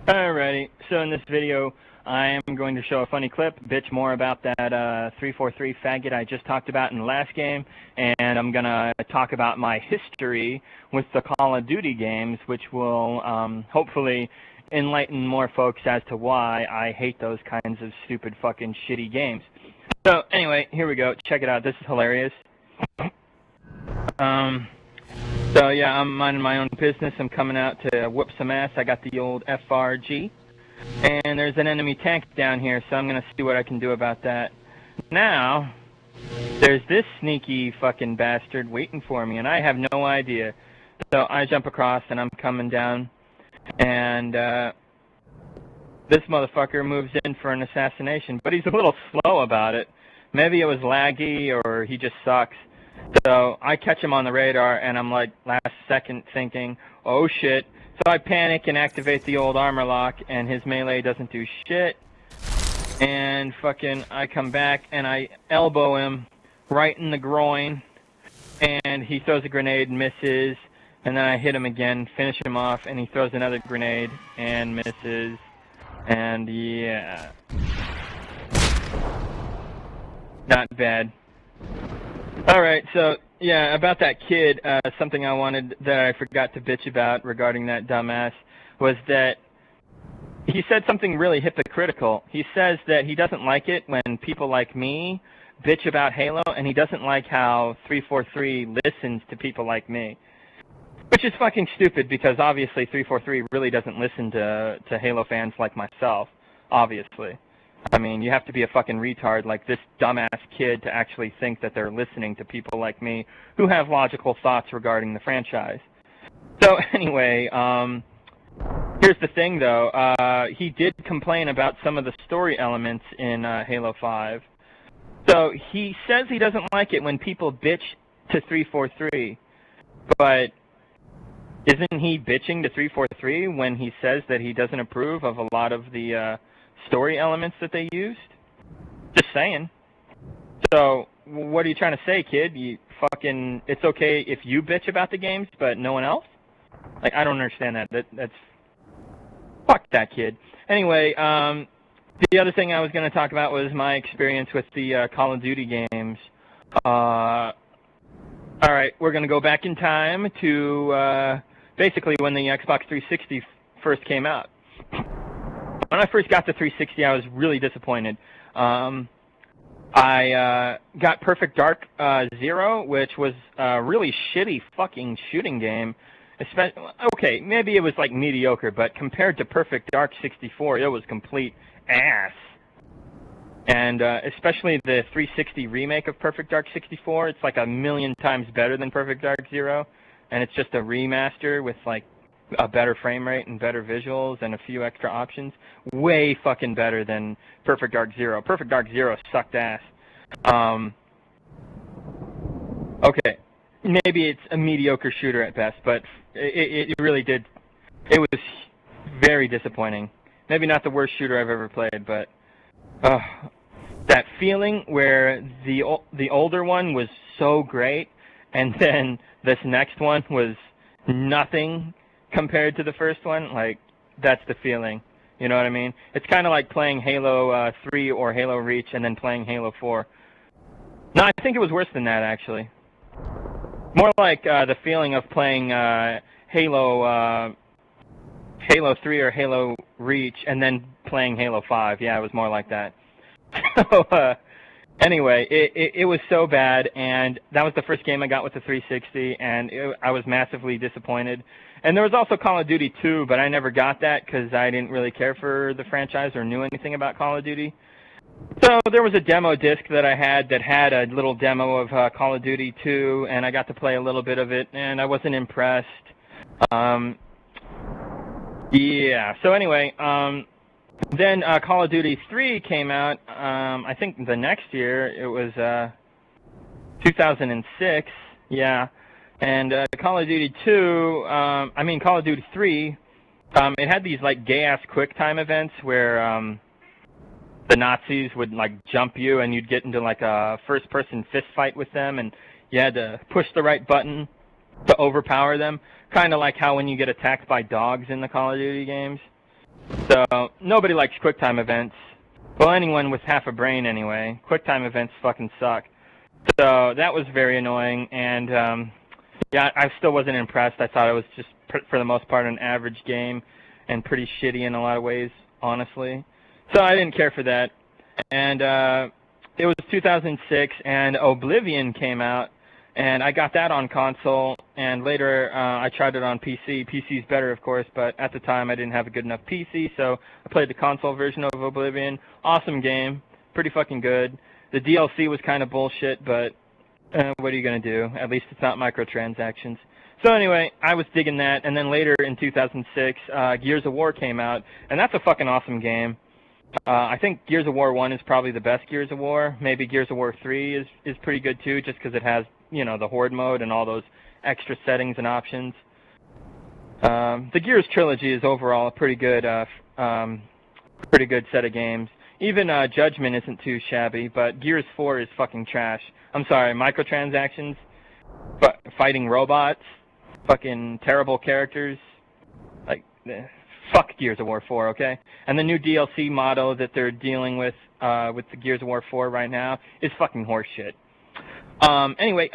Alrighty, so in this video, I am going to show a funny clip, bitch more about that 343 faggot I just talked about in the last game, and I'm going to talk about my history with the Call of Duty games, which will hopefully enlighten more folks as to why I hate those kinds of stupid fucking shitty games. So anyway, here we go. Check it out. This is hilarious. So yeah, I'm minding my own business. I'm coming out to whoop some ass. I got the old FRG. And there's an enemy tank down here, so I'm going to see what I can do about that. Now, there's this sneaky fucking bastard waiting for me, and I have no idea. So I jump across, and I'm coming down. And this motherfucker moves in for an assassination, but he's a little slow about it. Maybe it was laggy, or he just sucks. So I catch him on the radar, and I'm like last second thinking, oh shit. So I panic and activate the old armor lock, and his melee doesn't do shit. And fucking I come back, and I elbow him right in the groin, and he throws a grenade and misses. And then I hit him again, finish him off, and he throws another grenade and misses. And yeah. Not bad. Alright, so, yeah, about that kid, something I wanted that I forgot to bitch about regarding that dumbass was that he said something really hypocritical. He says that he doesn't like it when people like me bitch about Halo, and he doesn't like how 343 listens to people like me. Which is fucking stupid, because obviously 343 really doesn't listen to Halo fans like myself, obviously. I mean, you have to be a fucking retard like this dumbass kid to actually think that they're listening to people like me who have logical thoughts regarding the franchise. So anyway, here's the thing though. He did complain about some of the story elements in Halo 5. So he says he doesn't like it when people bitch to 343, but isn't he bitching to 343 when he says that he doesn't approve of a lot of the story elements that they used? Just saying. So, what are you trying to say, kid? You fucking, it's okay if you bitch about the games, but no one else? Like, I don't understand that. That's, fuck that kid. Anyway, the other thing I was going to talk about was my experience with the Call of Duty games. Alright, we're going to go back in time to, basically when the Xbox 360 first came out. When I first got the 360, I was really disappointed. I got Perfect Dark Zero, which was a really shitty fucking shooting game. Okay, maybe it was like mediocre, but compared to Perfect Dark 64, it was complete ass. And especially the 360 remake of Perfect Dark 64, it's like a million times better than Perfect Dark Zero. And it's just a remaster with like a better frame rate and better visuals and a few extra options. Way fucking better than Perfect Dark Zero. Perfect Dark Zero sucked ass. Okay, maybe it's a mediocre shooter at best, but it really did. It was very disappointing. Maybe not the worst shooter I've ever played, but that feeling where the older one was so great, and then this next one was nothing compared to the first one, like, that's the feeling. You know what I mean? It's kind of like playing Halo 3 or Halo Reach and then playing Halo 4. No, I think it was worse than that, actually. More like the feeling of playing Halo 3 or Halo Reach and then playing Halo 5. Yeah, it was more like that. So, anyway, it was so bad, and that was the first game I got with the 360, and I was massively disappointed. And there was also Call of Duty 2, but I never got that because I didn't really care for the franchise or knew anything about Call of Duty. So there was a demo disc that I had that had a little demo of Call of Duty 2, and I got to play a little bit of it, and I wasn't impressed. Yeah, so anyway, then Call of Duty 3 came out, I think the next year. It was 2006, yeah. And Call of Duty 2, Call of Duty 3, it had these like gay-ass quick-time events where the Nazis would like jump you and you'd get into like a first-person fist fight with them, and you had to push the right button to overpower them. Kind of like how when you get attacked by dogs in the Call of Duty games. So nobody likes QuickTime events. Well, anyone with half a brain anyway. QuickTime events fucking suck. So that was very annoying, and yeah, I still wasn't impressed. I thought it was just, for the most part, an average game and pretty shitty in a lot of ways, honestly. So I didn't care for that. And it was 2006, and Oblivion came out, and I got that on console, and later I tried it on PC. PC's better, of course, but at the time I didn't have a good enough PC, so I played the console version of Oblivion. Awesome game. Pretty fucking good. The DLC was kind of bullshit, but what are you going to do? At least it's not microtransactions. So anyway, I was digging that, and then later in 2006, Gears of War came out, and that's a fucking awesome game. I think Gears of War 1 is probably the best Gears of War. Maybe Gears of War 3 is pretty good too, just because it has, you know, the Horde mode and all those extra settings and options. The Gears trilogy is overall a pretty good set of games. Even Judgment isn't too shabby, but Gears 4 is fucking trash. I'm sorry, microtransactions, fighting robots, fucking terrible characters, like, fuck Gears of War 4, okay? And the new DLC model that they're dealing with the Gears of War 4 right now is fucking horseshit. Anyway,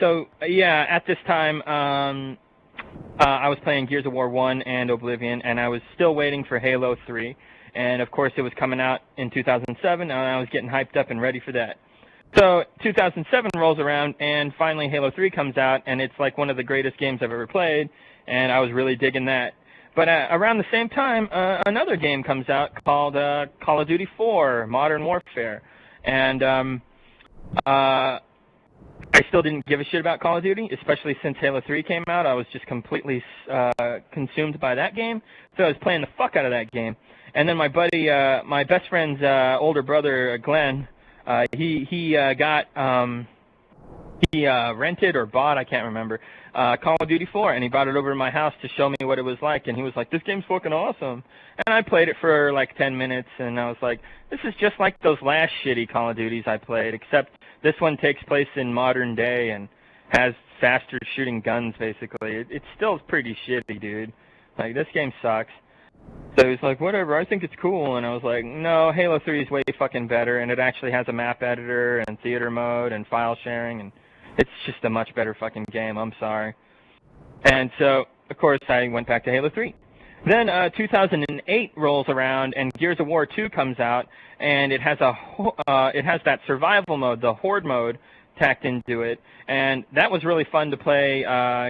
so, yeah, at this time, I was playing Gears of War 1 and Oblivion, and I was still waiting for Halo 3. And, of course, it was coming out in 2007, and I was getting hyped up and ready for that. So 2007 rolls around, and finally Halo 3 comes out, and it's like one of the greatest games I've ever played, and I was really digging that. But around the same time, another game comes out called Call of Duty 4, Modern Warfare. And I still didn't give a shit about Call of Duty, especially since Halo 3 came out. I was just completely consumed by that game, so I was playing the fuck out of that game. And then my buddy, my best friend's older brother, Glenn, he rented or bought, I can't remember, Call of Duty 4, and he brought it over to my house to show me what it was like, and he was like, this game's fucking awesome. And I played it for like 10 minutes, and I was like, this is just like those last shitty Call of Duties I played, except this one takes place in modern day and has faster shooting guns, basically. It's still pretty shitty, dude. Like, this game sucks. So he's like, whatever, I think it's cool. And I was like, no, Halo 3 is way fucking better, and it actually has a map editor and theater mode and file sharing, and it's just a much better fucking game, I'm sorry. And so, of course, I went back to Halo 3. Then 2008 rolls around, and Gears of War 2 comes out, and it has that survival mode, the Horde mode, tacked into it. And that was really fun to play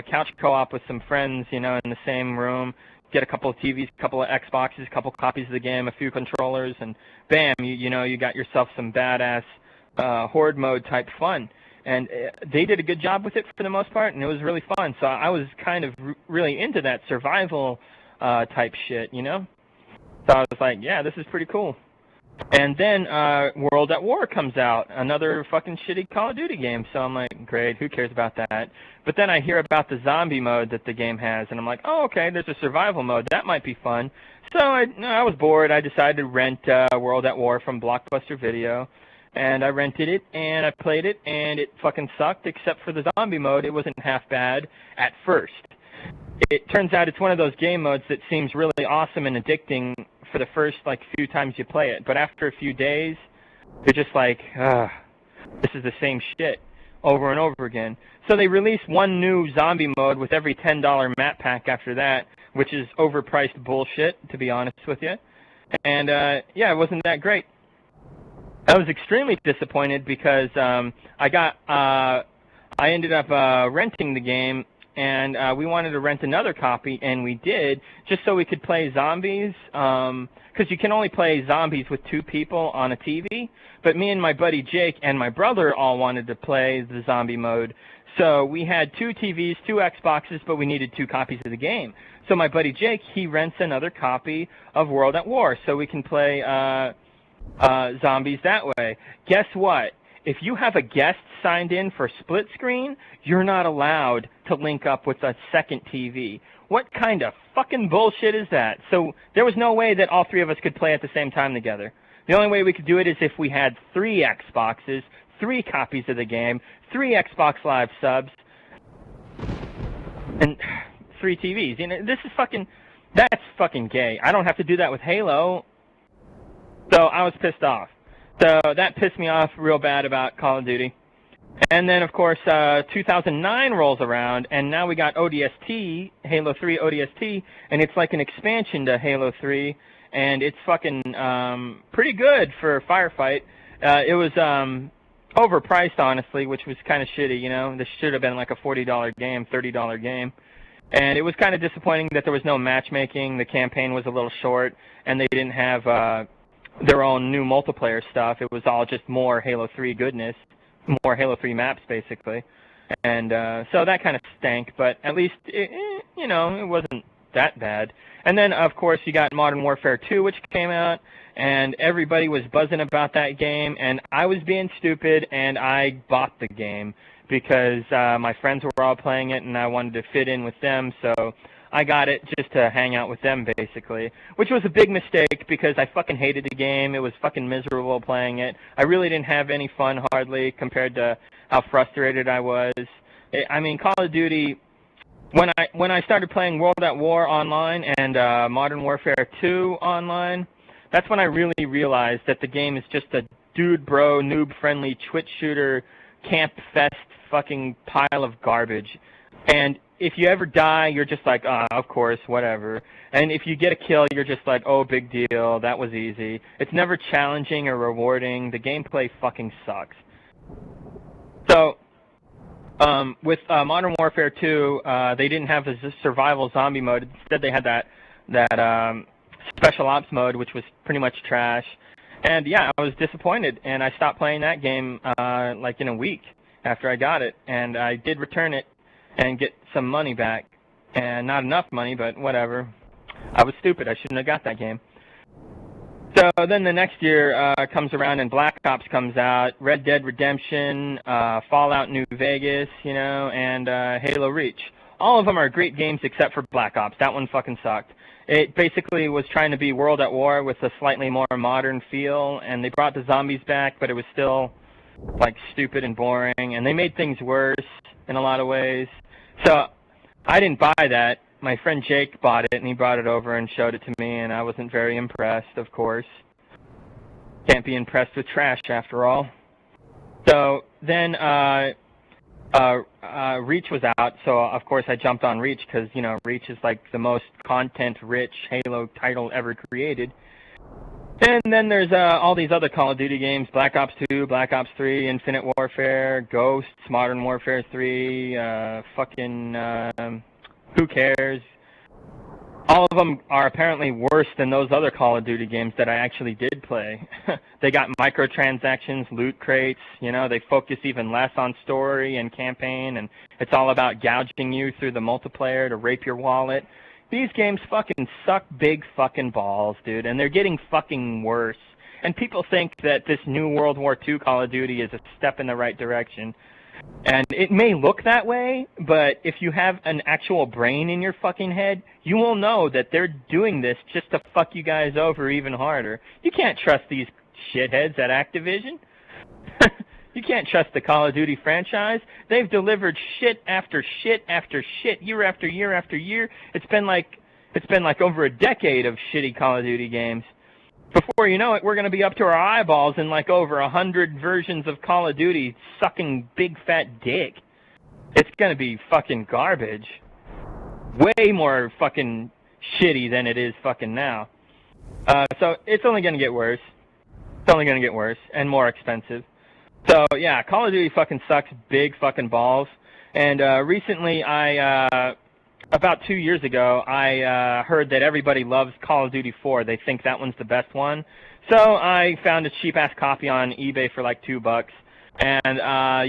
couch co-op with some friends, you know, in the same room. Get a couple of TVs, a couple of Xboxes, a couple copies of the game, a few controllers, and bam, you know, you got yourself some badass Horde mode type fun. And they did a good job with it for the most part, and it was really fun. So I was kind of really into that survival type shit, you know? So I was like, yeah, this is pretty cool. And then World at War comes out, another fucking shitty Call of Duty game. So I'm like, great, who cares about that? But then I hear about the zombie mode that the game has, and I'm like, oh, okay, there's a survival mode. That might be fun. So I was bored. I decided to rent World at War from Blockbuster Video. And I rented it, and I played it, and it fucking sucked, except for the zombie mode. It wasn't half bad at first. It turns out it's one of those game modes that seems really awesome and addicting for the first, like, few times you play it. But after a few days, you're just like, this is the same shit over and over again. So they released one new zombie mode with every $10 map pack after that, which is overpriced bullshit, to be honest with you. And, yeah, it wasn't that great. I was extremely disappointed because I ended up renting the game, and we wanted to rent another copy, and we did, just so we could play zombies, because you can only play zombies with 2 people on a TV, but me and my buddy Jake and my brother all wanted to play the zombie mode, so we had 2 TVs, 2 Xboxes, but we needed 2 copies of the game. So my buddy Jake, he rents another copy of World at War, so we can play zombies that way. Guess what? If you have a guest signed in for split screen, you're not allowed to link up with a second TV. What kind of fucking bullshit is that? So there was no way that all 3 of us could play at the same time together. The only way we could do it is if we had 3 Xboxes, 3 copies of the game, 3 Xbox Live subs, and 3 TVs. You know, this is fucking... That's fucking gay. I don't have to do that with Halo. So I was pissed off. So that pissed me off real bad about Call of Duty. And then, of course, 2009 rolls around, and now we got ODST, Halo 3 ODST, and it's like an expansion to Halo 3, and it's fucking pretty good for a firefight. It was overpriced, honestly, which was kind of shitty, you know. This should have been like a $40 game, $30 game. And it was kind of disappointing that there was no matchmaking. The campaign was a little short, and they didn't have their own new multiplayer stuff. It was all just more Halo 3 goodness, more Halo 3 maps, basically. And so that kind of stank, but at least, you know, it wasn't that bad. And then, of course, you got Modern Warfare 2, which came out, and everybody was buzzing about that game, and I was being stupid, and I bought the game because my friends were all playing it, and I wanted to fit in with them, so I got it just to hang out with them, basically, which was a big mistake because I fucking hated the game. It was fucking miserable playing it. I really didn't have any fun, hardly, compared to how frustrated I was. I mean, Call of Duty, when I started playing World at War online and Modern Warfare 2 online, that's when I really realized that the game is just a dude, bro, noob-friendly Twitch shooter, camp fest fucking pile of garbage. And if you ever die, you're just like, of course, whatever. And if you get a kill, you're just like, oh, big deal, that was easy. It's never challenging or rewarding. The gameplay fucking sucks. So, with Modern Warfare 2, they didn't have a survival zombie mode. Instead, they had that special ops mode, which was pretty much trash. And yeah, I was disappointed, and I stopped playing that game like in a week after I got it. And I did return it and get some money back. And not enough money, but whatever. I was stupid. I shouldn't have got that game. So then the next year comes around and Black Ops comes out, Red Dead Redemption, Fallout New Vegas, you know, and Halo Reach. All of them are great games except for Black Ops. That one fucking sucked. It basically was trying to be World at War with a slightly more modern feel, and they brought the zombies back, but it was still, like, stupid and boring, and they made things worse in a lot of ways. So I didn't buy that. My friend Jake bought it, and he brought it over and showed it to me, and I wasn't very impressed, of course. Can't be impressed with trash, after all. So then Reach was out, so of course I jumped on Reach because, you know, Reach is like the most content-rich Halo title ever created. And then there's all these other Call of Duty games, Black Ops 2, Black Ops 3, Infinite Warfare, Ghosts, Modern Warfare 3, who cares? All of them are apparently worse than those other Call of Duty games that I actually did play. They got microtransactions, loot crates, you know, they focus even less on story and campaign, and it's all about gouging you through the multiplayer to rape your wallet. These games fucking suck big fucking balls, dude, and they're getting fucking worse. And people think that this new World War II Call of Duty is a step in the right direction. And it may look that way, but if you have an actual brain in your fucking head, you will know that they're doing this just to fuck you guys over even harder. You can't trust these shitheads at Activision. You can't trust the Call of Duty franchise. They've delivered shit after shit after shit, year after year after year. It's been like over a decade of shitty Call of Duty games. Before you know it, we're going to be up to our eyeballs in like over 100 versions of Call of Duty sucking big fat dick. It's going to be fucking garbage. Way more fucking shitty than it is fucking now. So it's only going to get worse. It's only going to get worse and more expensive. So yeah, Call of Duty fucking sucks big fucking balls. And recently about 2 years ago, I heard that everybody loves Call of Duty 4. They think that one's the best one. So I found a cheap-ass copy on eBay for like $2. And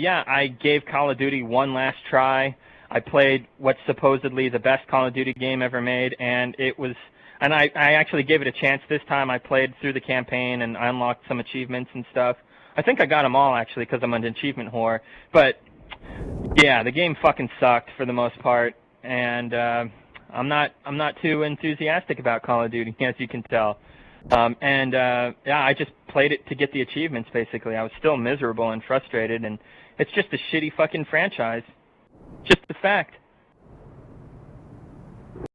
yeah, I gave Call of Duty one last try. I played what's supposedly the best Call of Duty game ever made, and it was... And I actually gave it a chance this time. I played through the campaign, and I unlocked some achievements and stuff. I think I got them all, actually, because I'm an achievement whore. But, yeah, the game fucking sucked for the most part. And I'm not too enthusiastic about Call of Duty, as you can tell. Yeah, I just played it to get the achievements, basically. I was still miserable and frustrated, and it's just a shitty fucking franchise. Just a fact.